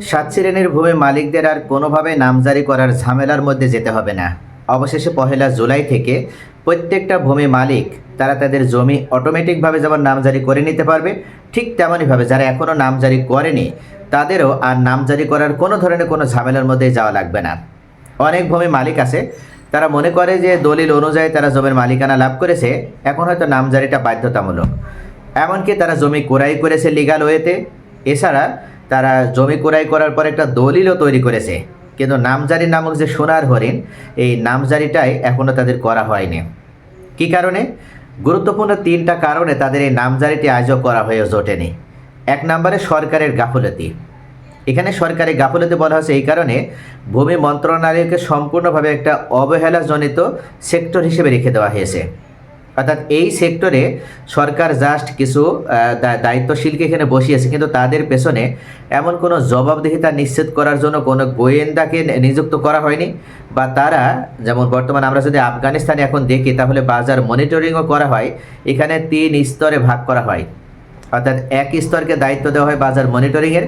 সাত শ্রেণীর ভূমি মালিকদের আর কোনোভাবে নামজারি করার ঝামেলার মধ্যে যেতে হবে না। অবশেষে 1 জুলাই থেকে প্রত্যেকটা ভূমি মালিক তারা তাদের জমি অটোমেটিকভাবে যেমন নামজারি করে নিতে পারবে, ঠিক তেমনইভাবে যারা এখনও নামজারি করেনি তাদেরও আর নামজারি করার কোনো ধরনের কোনো ঝামেলার মধ্যে যাওয়া লাগবে না। অনেক ভূমি মালিক আছে তারা মনে করে যে দলিল অনুযায়ী তারা জমির মালিকানা লাভ করেছে, এখন হয়তো নামজারিটা বাধ্যতামূলক। এমনকি তারা জমি ক্রয় করেছে লিগ্যাল ওয়েতে, এছাড়া তারা জমি ক্রয় করার পর একটা দলিলও তৈরি করেছে, কিন্তু নামজারি নামক যে সোনার হরিণ, এই নামজারিটাই এখনও তাদের করা হয়নি। কী কারণে? গুরুত্বপূর্ণ 3টা কারণে তাদের এই নামজারিটি আজও করা হয়ে ওঠেনি। 1 নম্বরে সরকারের গাফলতি। এখানে সরকারি গাফলতি বলা হচ্ছে এই কারণে ভূমি মন্ত্রণালয়কে সম্পূর্ণভাবে একটা অবহেলাজনিত সেক্টর হিসেবে রেখে দেওয়া হয়েছে। অর্থাৎ এই সেক্টরে সরকার জাস্ট কিছু দায়িত্বশীলকে এখানে বসিয়েছে, কিন্তু তাদের পেছনে এমন কোনো জবাবদিহিতা নিশ্চিত করার জন্য কোনো গোয়েন্দাকে নিযুক্ত করা হয়নি, বা তারা যেমন বর্তমানে আমরা যদি আফগানিস্তানে এখন দেখি তাহলে বাজার মনিটরিংও করা হয়। এখানে 3 স্তরে ভাগ করা হয়, অর্থাৎ এক স্তরকে দায়িত্ব দেওয়া হয় বাজার মনিটরিংয়ের,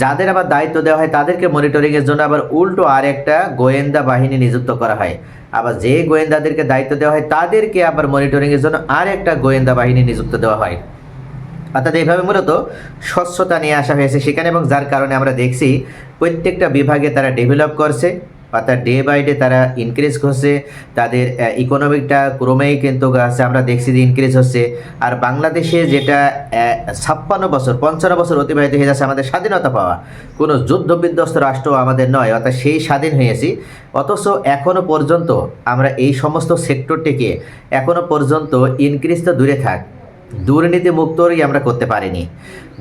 যাদের আবার দায়িত্ব দেওয়া হয় তাদেরকে মনিটরিংয়ের জন্য আবার উল্টো আর একটা গোয়েন্দা বাহিনী নিযুক্ত করা হয়। আবার যে গোয়েন্দাদেরকে দায়িত্ব দেওয়া হয় তাদেরকে আবার মনিটরিংয়ের জন্য আর একটা গোয়েন্দা বাহিনী নিযুক্ত দেওয়া হয়। অর্থাৎ এইভাবে মূলত স্বচ্ছতা নিয়ে আসা হয়েছে সেখানে, এবং যার কারণে আমরা দেখছি প্রত্যেকটা বিভাগে তারা ডেভেলপ করছে, অর্থাৎ ডে বাই ডে তারা ইনক্রিজ করছে, তাদের ইকোনমিকটা ক্রমেই কিন্তু আমরা দেখছি যে ইনক্রিজ হচ্ছে। আর বাংলাদেশে যেটা 55 বছর অতিবাহিত হয়ে যাচ্ছে আমাদের স্বাধীনতা পাওয়া, কোনো যুদ্ধ বিধ্বস্ত রাষ্ট্র আমাদের নয়, অর্থাৎ সেই স্বাধীন হয়েছি, অথচ এখনও পর্যন্ত আমরা এই সমস্ত সেক্টরটিকে এখনও পর্যন্ত ইনক্রিজ তো দূরে থাক, দুর্নীতি মুক্তই আমরা করতে পারিনি।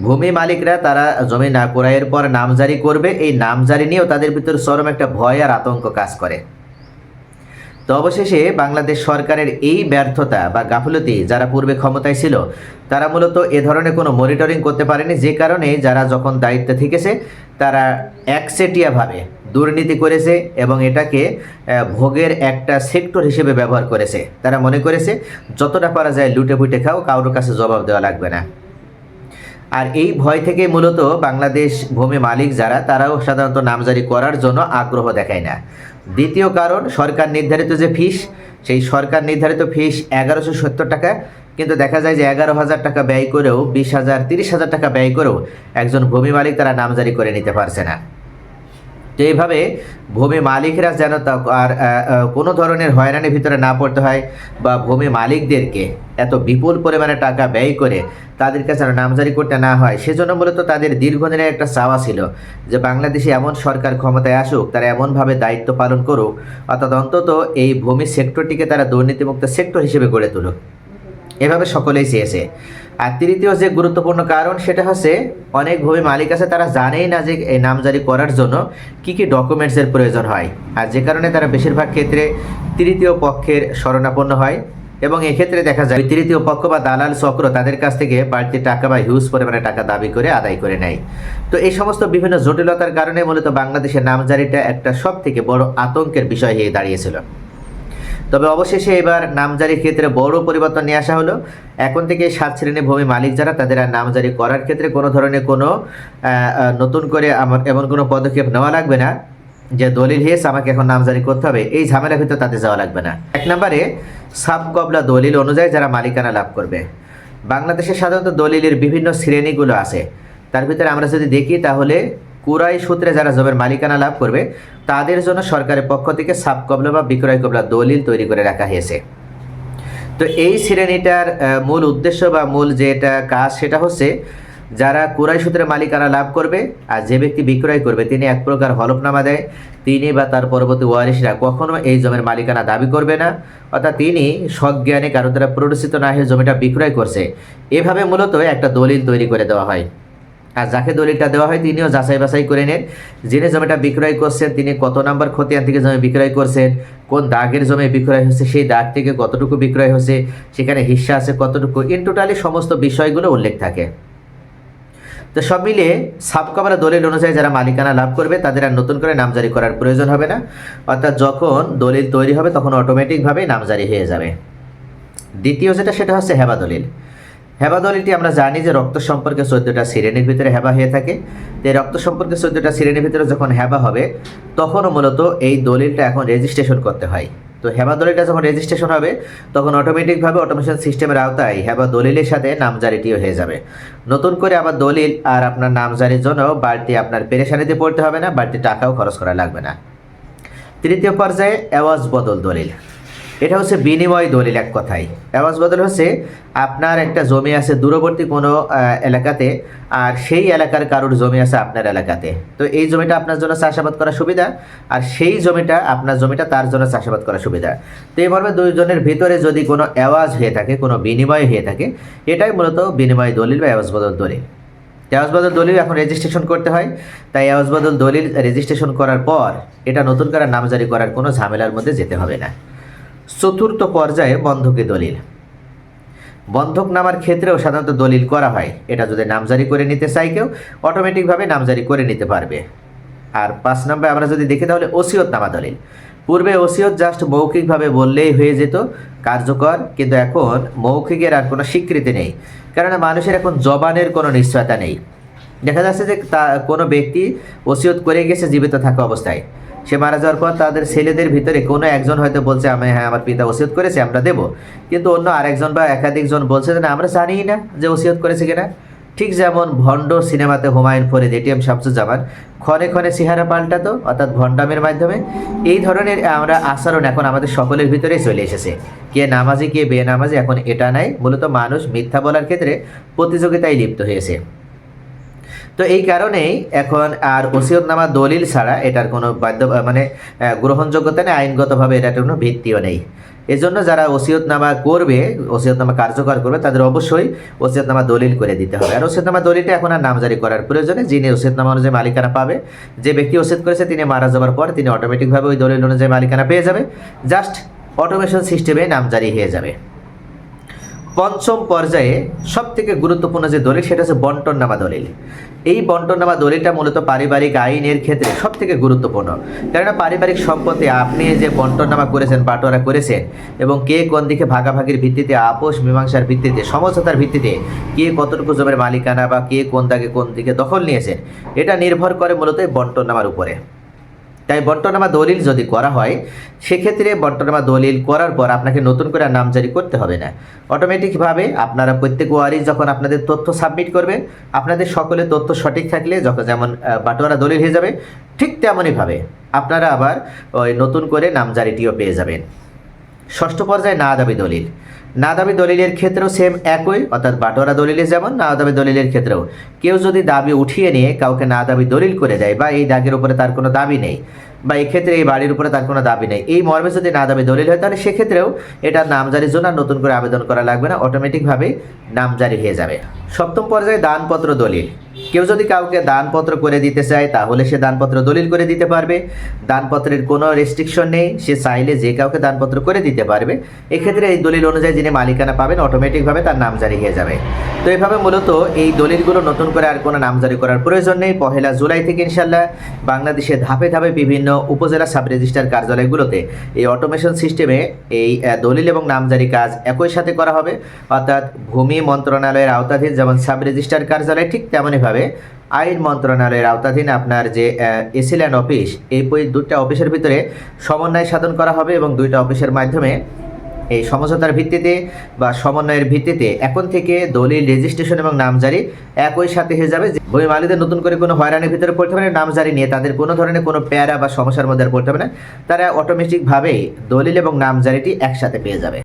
ভূমি মালিকরা তারা জমি না ক্রয়ের পর নামজারি করবে, এই নামজারি নিয়েও তাদের ভিতরে চরম একটা ভয় আর আতঙ্ক কাজ করে। তো অবশেষে বাংলাদেশ সরকারের এই ব্যর্থতা বা গাফলতি, যারা পূর্বে ক্ষমতায় ছিল তারা মূলত এ ধরনের কোনো মনিটরিং করতে পারেনি, যে কারণে যারা যখন দায়িত্বে থেকেছে তারা একচেটিয়াভাবে দুর্নীতি করেছে এবং এটাকে ভোগের একটা সেক্টর হিসেবে ব্যবহার করেছে। তারা মনে করেছে যতটা পারা যায় লুটে পুটে খাও, কারোর কাছে জবাব দেওয়া লাগবে না। আর এই ভয় থেকে মূলত বাংলাদেশ ভূমি মালিক যারা, তারাও সাধারণত নামজারি করার জন্য আগ্রহ দেখায় না। দ্বিতীয় কারণ, সরকার নির্ধারিত যে ফিস, সেই সরকার নির্ধারিত ফিস 1170 টাকা, কিন্তু দেখা যায় যে 11,000 টাকা ব্যয় করেও 20,000 30,000 টাকা ব্যয় করেও একজন ভূমি মালিক তারা নামজারি করে নিতে পারছে না। তো এইভাবে ভূমি মালিকরা যেন আর কোনো ধরনের হয়রানির ভিতরে না পড়তে হয়, বা ভূমি মালিকদেরকে এত বিপুল পরিমাণে টাকা ব্যয় করে তাদের কাছে নামজারি করতে না হয়, সেজন্য মূলত তাদের দীর্ঘদিনের একটা চাওয়া ছিল যে বাংলাদেশে এমন সরকার ক্ষমতায় আসুক, তারা এমনভাবে দায়িত্ব পালন করুক, অর্থাৎ অন্তত এই ভূমি সেক্টরটিকে তারা দুর্নীতিমুক্ত সেক্টর হিসেবে গড়ে তুলুক, এভাবে সকলেই চেয়েছে। আর তৃতীয় যে গুরুত্বপূর্ণ কারণ, সেটা হচ্ছে অনেক ভূমি মালিক আছে তারা জানেই না যে এই নামজারি করার জন্য কি কি ডকুমেন্টসের প্রয়োজন হয়, আর যে কারণে তারা বেশিরভাগ ক্ষেত্রে তৃতীয় পক্ষের শরণাপন্ন হয়, এবং এক্ষেত্রে দেখা যায় তৃতীয় পক্ষ বা দালাল চক্র তাদের কাছ থেকে বাড়তি টাকা বা হিউজ পরিমাণে টাকা দাবি করে আদায় করে নেয়। তো এই সমস্ত বিভিন্ন জটিলতার কারণে মূলত বাংলাদেশের নামজারিটা একটা সব থেকে বড় আতঙ্কের বিষয় হয়ে দাঁড়িয়েছিল। তবে অবশেষে এবার নামজারির ক্ষেত্রে বড় পরিবর্তন নিয়ে আসা হলো। এখন থেকে 7 শ্রেণীর ভূমি মালিক যারা, তাদের আর নামজারি করার ক্ষেত্রে কোনো ধরনের কোনো নতুন করে এমন কোনো পদক্ষেপ নেওয়া লাগবে না যে দলিল হয়েছে আমাকে এখন নামজারি করতে হবে, এই ঝামেলার ভিতরে তাদের যাওয়া লাগবে না। 1 নম্বরে সাব কবলা দলিল অনুযায়ী যারা মালিকানা লাভ করবে। বাংলাদেশে সাধারণত দলিলের বিভিন্ন শ্রেণীগুলো আছে, তার ভিতরে আমরা যদি দেখি তাহলে ক্রয় সূত্রে যারা জমির মালিকানা লাভ করবে তাদের জন্য সরকারের পক্ষ থেকে সাব কবলা বা বিক্রয় কবলা দলিল তৈরি করে রাখা হয়েছে। তো এই শ্রেণীটার মূল উদ্দেশ্য বা মূল যেটা কাজ, সেটা হচ্ছে যারা ক্রয় সূত্রে মালিকানা লাভ করবে আর যে ব্যক্তি বিক্রয় করবে তিনি এক প্রকার হলফনামা দেয়, তিনি বা তার পরবর্তী ওয়ারিশরা কখনো এই জমির মালিকানা দাবি করবে না, অর্থাৎ তিনি সজ্ঞানে কারো দ্বারা প্ররোচিত না হয়ে জমিটা বিক্রয় করছে। এভাবে মূলত একটা দলিল তৈরি করে দেওয়া হয়। আর যাকে দলিলটা দেওয়া হয় তিনিও যাচাই বাছাই করে নেন, যিনি জমিটা বিক্রয় করছেন তিনি কত নাম্বার খতিয়ান থেকে জমি বিক্রয় করছেন, কোন দাগের জমি বিক্রয় হচ্ছে, সেই দাগ থেকে কতটুকু বিক্রয় হচ্ছে, সেখানে হিস্সা আছে কতটুকু, ইন টোটালি সমস্ত বিষয়গুলো উল্লেখ থাকে। তো সব মিলিয়ে সাব কবলা দলিল অনুযায়ী যারা মালিকানা লাভ করবে তাদের আর নতুন করে নামজারি করার প্রয়োজন হবে না, অর্থাৎ যখন দলিল তৈরি হবে তখন অটোমেটিকভাবেই নামজারি হয়ে যাবে। দ্বিতীয় যেটা, সেটা হচ্ছে হেবা দলিল। হেবা দলিলটি আমরা জানি যে রক্ত সম্পর্কে 14টা শ্রেণীর ভিতরে হেবা হয়ে থাকে। তো এই রক্ত সম্পর্কে 14টা শ্রেণীর ভিতরে যখন হেবা হবে তখনও মূলত এই দলিলটা এখন রেজিস্ট্রেশন করতে হয়। তো হেবা দলিলটা যখন রেজিস্ট্রেশন হবে তখন অটোমেটিকভাবে অটোমেশন সিস্টেমের আওতায় হেবা দলিলের সাথে নামজারিটিও হয়ে যাবে। নতুন করে আবার দলিল আর আপনার নামজারির জন্য বাড়তি আপনার পেরেশানিতে পড়তে হবে না, বাড়তি টাকাও খরচ করা লাগবে না। তৃতীয় পর্যায়ে এওয়াজ বদল দলিল। এটা হচ্ছে বিনিময় দলিল। এক কথায় এওয়াজ বদল হচ্ছে আপনার একটা জমি আছে দূরবর্তী কোনো এলাকাতে, আর সেই এলাকার কারোর জমি আছে আপনার এলাকাতে। তো এই জমিটা আপনার জন্য চাষাবাদ করা সুবিধা, আর সেই জমিটা আপনার জমিটা তার জন্য চাষাবাদ করা সুবিধা। তো এইভাবে দুইজনের ভিতরে যদি কোনো এওয়াজ হয়ে থাকে, কোনো বিনিময় হয়ে থাকে, এটাই মূলত বিনিময় দলিল বা এওয়াজ বদল দলিল। এওয়াজ বদল দলিল এখন রেজিস্ট্রেশন করতে হয়। তাই এওয়াজ বদল দলিল রেজিস্ট্রেশন করার পর এটা নতুন করে নামজারি করার কোনো ঝামেলার মধ্যে যেতে হবে না। চতুর্থ পর্যায়ে বন্ধকি দলিল। বন্ধক নামার ক্ষেত্রেও সাধারণত দলিল করা হয়। এটা যদি নামজারি করে নিতে চাই কেউ, অটোমেটিকভাবে নামজারি করে নিতে পারবে। আর 5 নম্বরে আমরা যদি দেখি তাহলে ওসিয়ত নামা দলিল। পূর্বে ওসিয়ত জাস্ট মৌখিকভাবে বললেই হয়ে যেত, কার্যকর, কিন্তু এখন মৌখিকের আর কোনো স্বীকৃতি নেই, কারণ মানুষের এখন জবানের কোনো নিশ্চয়তা নেই। দেখা যাচ্ছে যে কোনো ব্যক্তি ওসিয়ত করে গেছে জীবিত থাকা অবস্থায়, সে মারা যাওয়ার পর তাদের ছেলেদের ভিতরে কোনো একজন হয়তো বলছে হ্যাঁ আমার পিতা ওসিয়ত করেছে আমরা দেব, কিন্তু অন্য আরেকজন বা একাধিকজন বলছে যে না আমরা জানিই না যে ওসিয়ত করেছে কিনা। ঠিক যেমন ভণ্ড সিনেমাতে হুমায়ুন ফরিদ, এটিএম শামসুজ্জামান ক্ষণে ক্ষণে চেহারা পাল্টাতো, অর্থাৎ ভণ্ডামের মাধ্যমে। এই ধরনের আমরা আচরণ এখন আমাদের সকলের ভিতরেই চলে এসেছে। কে নামাজি কে বেনামাজি এখন এটা নাই, মূলত মানুষ মিথ্যা বলার ক্ষেত্রে প্রতিযোগিতায় লিপ্ত হয়েছে। তো এই কারণেই এখন আর ওসিয়তনামা দলিল ছাড়া এটার কোনো গ্রহণযোগ্যতা নেই, আইনগতভাবে এটার কোনো ভিত্তিও নেই। এজন্য যারা ওসিয়তনামা করবে, ওসিয়তনামা কার্যকর করবে, তাদের অবশ্যই ওসিয়তনামা দলিল করে দিতে হবে। আর ওসিয়তনামা দলিলটা এখন আর নামজারি করার প্রয়োজনে, যিনি ওসিয়তনামা অনুযায়ী মালিকানা পাবে, যে ব্যক্তি ওসিয়ত করেছে তিনি মারা যাওয়ার পর তিনি অটোমেটিকভাবে ওই দলিল অনুযায়ী মালিকানা পেয়ে যাবে, জাস্ট অটোমেশন সিস্টেমে নামজারি হয়ে যাবে। পঞ্চম পর্যায়ে সবথেকে গুরুত্বপূর্ণ যে দলিল সেটা হচ্ছে বন্টননামা দলিল। এই বন্টননামা দলিলটা মূলত পারিবারিক আইনের ক্ষেত্রে সবথেকে গুরুত্বপূর্ণ, কেননা পারিবারিক সম্পত্তি আপনি যে বন্টননামা করেছেন, বাটোয়ারা করেছেন, এবং কে কোন দিকে ভাগাভাগির ভিত্তিতে, আপোষ মীমাংসার ভিত্তিতে, সমঝোতার ভিত্তিতে কে কতটুকু জমির মালিকানা বা কে কোন দিকে দখল নিয়েছেন, এটা নির্ভর করে মূলত এই বন্টননামার উপরে। তাই বন্টননামা দলিল যদি করা হয়, সেক্ষেত্রে বন্টননামা দলিল করার পর আপনাকে নতুন করে নামজারি করতে হবে না। অটোমেটিকভাবে আপনারা প্রত্যেক ওয়ারিশ যখন আপনাদের তথ্য সাবমিট করবেন, আপনাদের সকলের তথ্য সঠিক থাকলে যেমন বাটোয়ারা দলিল হয়ে যাবে, ঠিক তেমনইভাবে আপনারা আবার ওই নতুন করে নামজারিটিও পেয়ে যাবেন। ষষ্ঠ পর্যায়ে না দাবি দলিল। না দাবি দলিলের ক্ষেত্রেও সেম একই, অর্থাৎ বাটোয়ারা দলিলে যেমন না দাবি দলিলের ক্ষেত্রেও কেউ যদি দাবি উঠিয়ে নিয়ে কাউকে না দাবি দলিল করে দেয়, বা এই দাগের উপরে তার কোনো দাবি নেই, বা এক্ষেত্রে এই বাড়ির উপরে তার কোনো দাবি নেই, এই মর্মে যদি না দাবি দলিল হয়, তাহলে সেক্ষেত্রেও এটা নামজারির জন্য নতুন করে আবেদন করা লাগবে না, অটোমেটিকভাবেই নামজারি হয়ে যাবে। সপ্তম পর্যায়ে দানপত্র দলিল। কেউ যদি কাউকে দানপত্র করে দিতে চায় তাহলে সে দানপত্র দলিল করে দিতে পারবে। দানপত্রের কোনো রেস্ট্রিকশন নেই, সে চাইলে যে কাউকে দানপত্র করে দিতে পারবে। এক্ষেত্রে এই দলিল অনুযায়ী যিনি মালিকানা পাবেন অটোমেটিকভাবে তার নামজারি হয়ে যাবে। তো এভাবে মূলত এই দলিলগুলো নতুন করে আর কোনো নামজারি করার প্রয়োজন নেই। 1 জুলাই থেকে ইনশাল্লাহ বাংলাদেশে ধাপে ধাপে বিভিন্ন উপজেলা সাব রেজিস্ট্রার কার্যালয়গুলোতে এই অটোমেশন সিস্টেমে এই দলিল এবং নামজারি কাজ একই সাথে করা হবে। অর্থাৎ ভূমি মন্ত্রণালয়ের আওতাধীন যেমন সাব রেজিস্ট্রার কার্যালয়, ঠিক তেমনইভাবে আইন মন্ত্রণালয়ের আওতাধীন আপনার যে এসিল্যান্ড অফিস, এই দুইটা অফিসের ভিতরে সমন্বয় সাধন করা হবে, এবং দুইটা অফিসের মাধ্যমে এই সমঝোতার ভিত্তিতে বা সমন্বয়ের ভিত্তিতে এখন থেকে দলিল রেজিস্ট্রেশন এবং নামজারি একই সাথে হয়ে যাবে। ভূমি মালিকদের নতুন করে কোনো হয়রানির ভিতরে পড়তে হবে না, নামজারি নিয়ে তাদের কোনো ধরনের কোনো প্যারা বা সমস্যার মধ্যে পড়তে হবে না, তারা অটোমেটিকভাবেই দলিল এবং নামজারিটি একসাথে পেয়ে যাবে।